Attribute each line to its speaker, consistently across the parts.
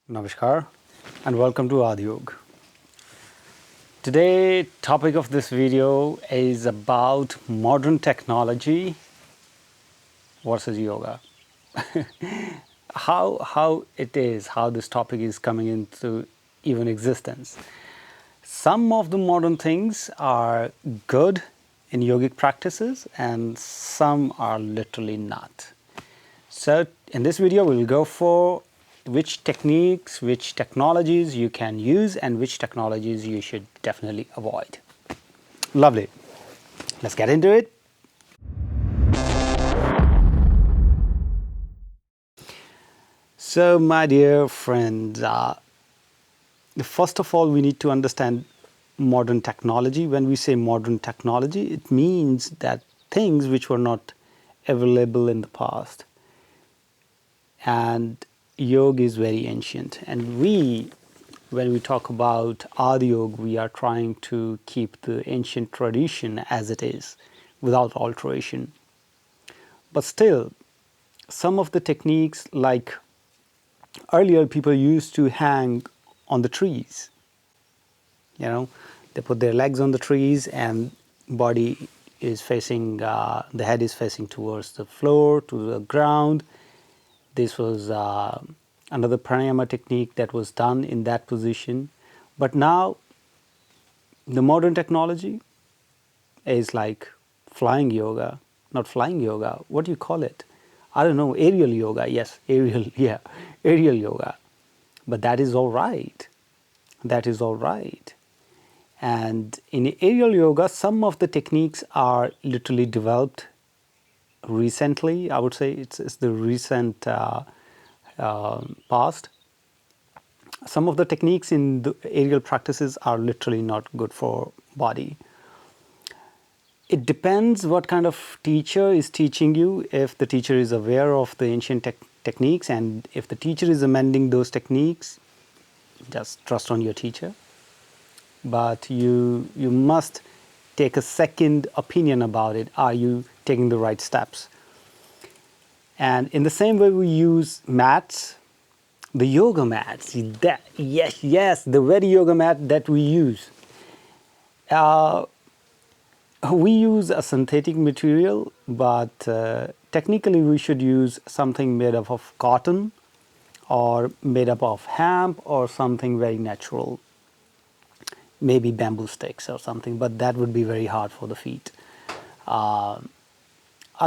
Speaker 1: Namaskar and welcome to Aad Yog. Today topic of this video is about modern technology versus yoga. how this topic is coming into even existence. Some of the modern things are good in yogic practices and some are literally not. So in this video we will go for which techniques, which technologies you can use and which technologies you should definitely avoid. Lovely. Let's get into it. So my dear friends, first of all we need to understand modern technology. When we say modern technology, it means that things which were not available in the past. And yoga is very ancient, and when we talk about Aad Yog, we are trying to keep the ancient tradition as it is, without alteration. But still, some of the techniques, like earlier people used to hang on the trees. They put their legs on the trees and body is facing, the head is facing towards the floor, to the ground. This was another pranayama technique that was done in that position. But now, the modern technology is like flying yoga, not flying yoga. What do you call it? I don't know, aerial yoga. Yes, aerial yoga. But that is all right. That is all right. And in aerial yoga, some of the techniques are literally developed recently. I would say it's the recent past. Some of the techniques in the aerial practices are literally not good for body. It depends what kind of teacher is teaching you. If the teacher is aware of the ancient techniques, and if the teacher is amending those techniques, just trust on your teacher. But you must take a second opinion about it. Are you taking the right steps? And in the same way we use mats, the yoga mats, yes, the very yoga mat that we use. We use a synthetic material, but technically we should use something made up of cotton or made up of hemp or something very natural. Maybe bamboo sticks or something, but that would be very hard for the feet. I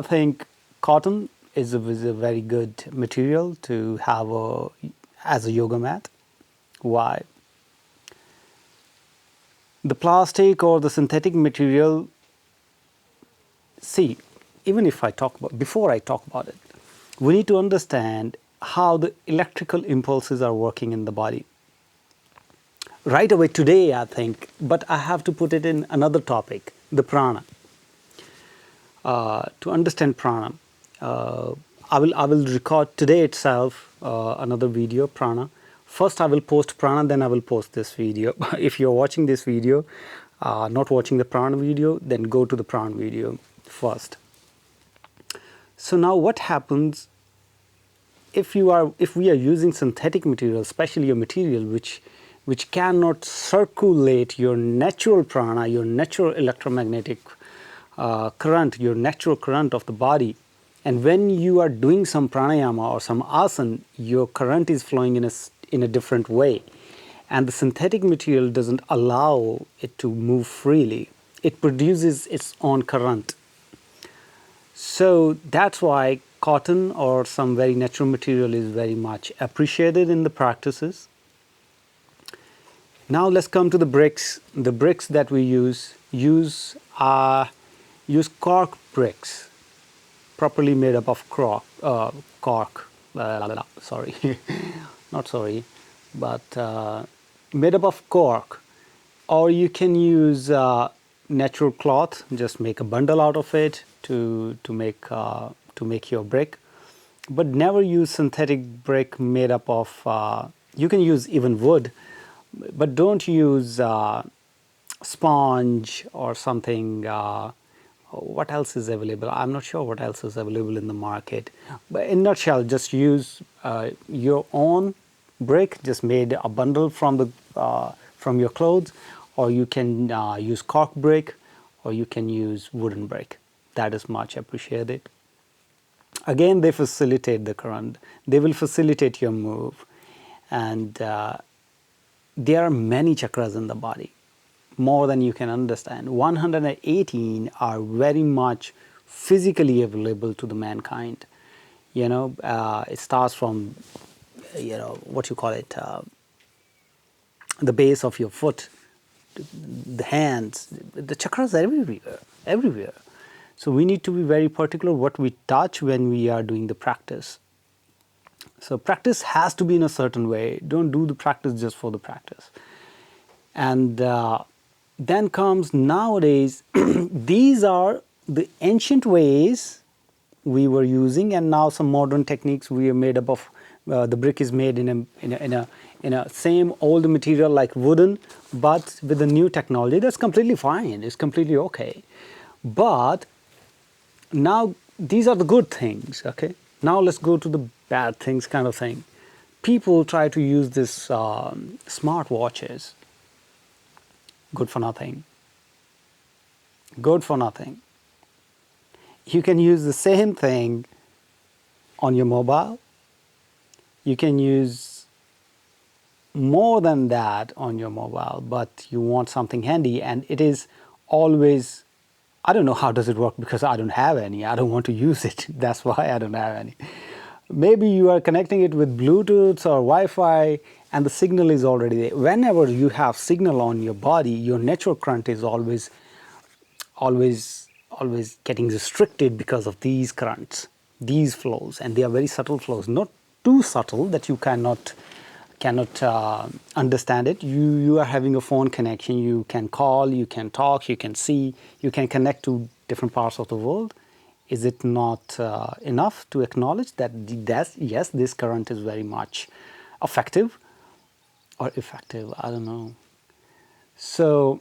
Speaker 1: think cotton is a very good material to have as a yoga mat. Why? The plastic or the synthetic material, see, even if before I talk about it, we need to understand how the electrical impulses are working in the body. Right away today, I think, but I have to put it in another topic, the prana. To understand prana, I will record today itself another video, prana. First I will post prana, then I will post this video. If you're watching this video, not watching the prana video, then go to the prana video first. So now what happens if we are using synthetic material, especially a material which cannot circulate your natural prana, your natural electromagnetic current, your natural current of the body. And when you are doing some pranayama or some asana, your current is flowing in a different way. And the synthetic material doesn't allow it to move freely. It produces its own current. So that's why cotton or some very natural material is very much appreciated in the practices. Now let's come to the bricks. The bricks that we use cork bricks, properly made up of made up of cork. Or you can use natural cloth, just make a bundle out of it to make your brick. But never use synthetic brick made up of, you can use even wood, but don't use sponge or something. What else is available? I'm not sure what else is available in the market. But in a nutshell, just use your own brick, just made a bundle from your clothes, or you can use cork brick, or you can use wooden brick. That is much appreciated. Again, they facilitate the current. They will facilitate your move. And there are many chakras in the body, more than you can understand. 118 are very much physically available to the mankind. It starts from, what you call it, the base of your foot, the hands. The chakras are everywhere, everywhere. So we need to be very particular what we touch when we are doing the practice. So practice has to be in a certain way. Don't do the practice just for the practice. And then comes nowadays, these are the ancient ways we were using, and now some modern techniques we are made up of. The brick is made in a same old material like wooden, but with the new technology. That's completely fine. It's completely okay. But now these are the good things. Okay. Now let's go to the bad things kind of thing. People try to use this smart watches. Good for nothing. Good for nothing. You can use the same thing on your mobile. You can use more than that on your mobile, but you want something handy, and it is always, I don't know how does it work because I don't have any. I don't want to use it. That's why I don't have any. Maybe you are connecting it with Bluetooth or Wi-Fi and the signal is already there. Whenever you have signal on your body, your natural current is always getting restricted because of these currents, these flows, and they are very subtle flows, not too subtle that you cannot understand it. You are having a phone connection. You can call, you can talk, you can see, you can connect to different parts of the world. Is it not enough to acknowledge that yes, this current is very much effective or effective? I don't know. So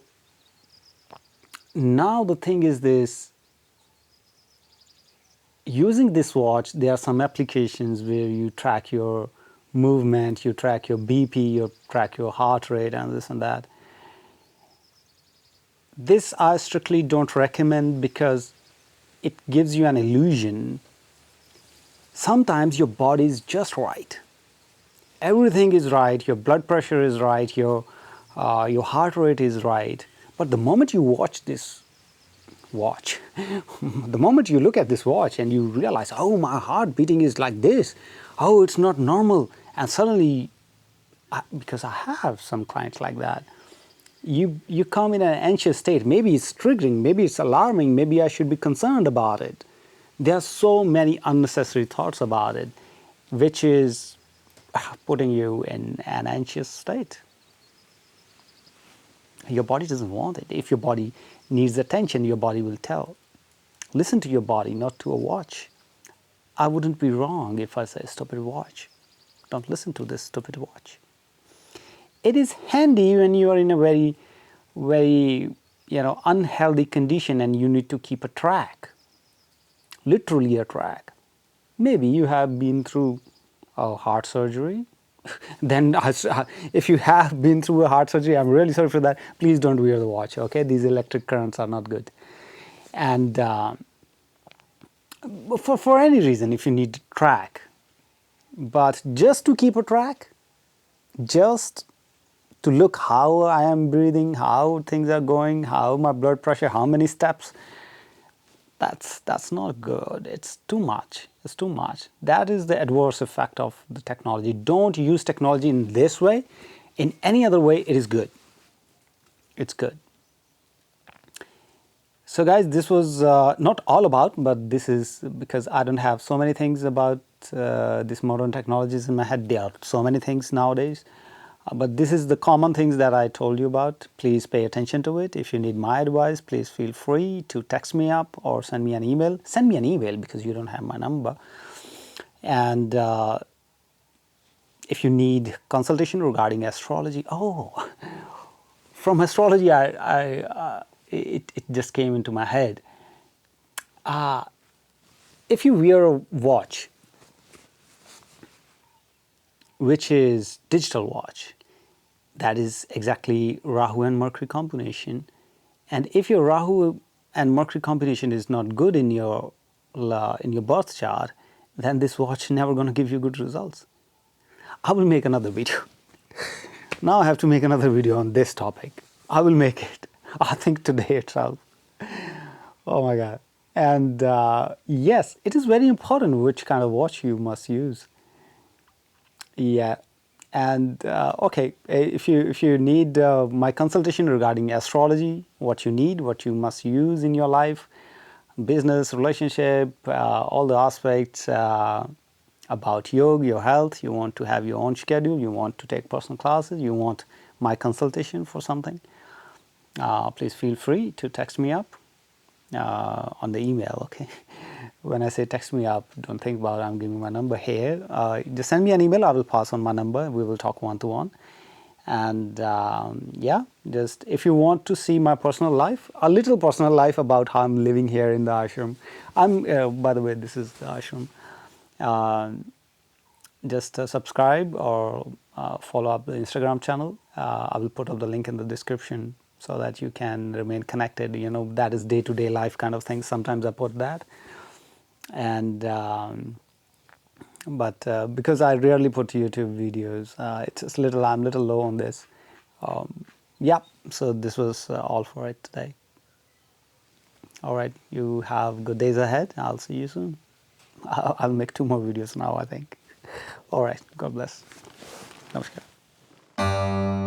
Speaker 1: now the thing is this, using this watch, there are some applications where you track your movement, you track your BP, you track your heart rate and this and that. This I strictly don't recommend because it gives you an illusion. Sometimes your body is just right. Everything is right, your blood pressure is right, your heart rate is right. But the moment you watch this watch, the moment you look at this watch and you realize, oh, my heart beating is like this, oh, it's not normal, and suddenly, because I have some clients like that, you come in an anxious state. Maybe it's triggering, maybe it's alarming, maybe I should be concerned about it. There are so many unnecessary thoughts about it, which is putting you in an anxious state. Your body doesn't want it. If your body needs attention, your body will tell. Listen to your body, not to a watch. I wouldn't be wrong if I say, stupid watch. Don't listen to this stupid watch. It is handy when you are in a very, very, unhealthy condition and you need to keep a track, literally a track. Maybe you have been through a heart surgery. Then if you have been through a heart surgery, I'm really sorry for that. Please don't wear the watch, okay? These electric currents are not good. And for any reason, if you need to track. But just to keep a track, just to look how I am breathing, how things are going, how my blood pressure, how many steps, that's not good. It's too much. It's too much. That is the adverse effect of the technology. Don't use technology in this way. In any other way, it is good. It's good. So guys, this was not all about, but this is because I don't have so many things about these modern technologies in my head. There are so many things nowadays. But this is the common things that I told you about. Please pay attention to it. If you need my advice, please feel free to text me up or send me an email. Send me an email because you don't have my number. And if you need consultation regarding astrology, from astrology, it just came into my head. If you wear a watch, which is digital watch. That is exactly Rahu and Mercury combination. And if your Rahu and Mercury combination is not good in your birth chart, then this watch is never going to give you good results. I will make another video. Now I have to make another video on this topic. I will make it, I think today itself. Oh my God. And yes, it is very important which kind of watch you must use. Yeah. And okay, if you need my consultation regarding astrology, what you need, what you must use in your life, business, relationship, all the aspects about yoga, your health, you want to have your own schedule, you want to take personal classes, you want my consultation for something, please feel free to text me up on the email, okay? When I say text me up, don't think about I'm giving my number here. Just send me an email, I will pass on my number, we will talk one-to-one. And yeah, just if you want to see my personal life, a little personal life about how I'm living here in the ashram. By the way, this is the ashram. Just subscribe or follow up the Instagram channel. I will put up the link in the description so that you can remain connected. You know, that is day-to-day life kind of thing. Sometimes I put that. And because I rarely put YouTube videos, I'm a little low on this. Yeah, so this was all for it today. All right, you have good days ahead. I'll see you soon. I'll make 2 more videos now, I think. All right, God bless. Namaskar.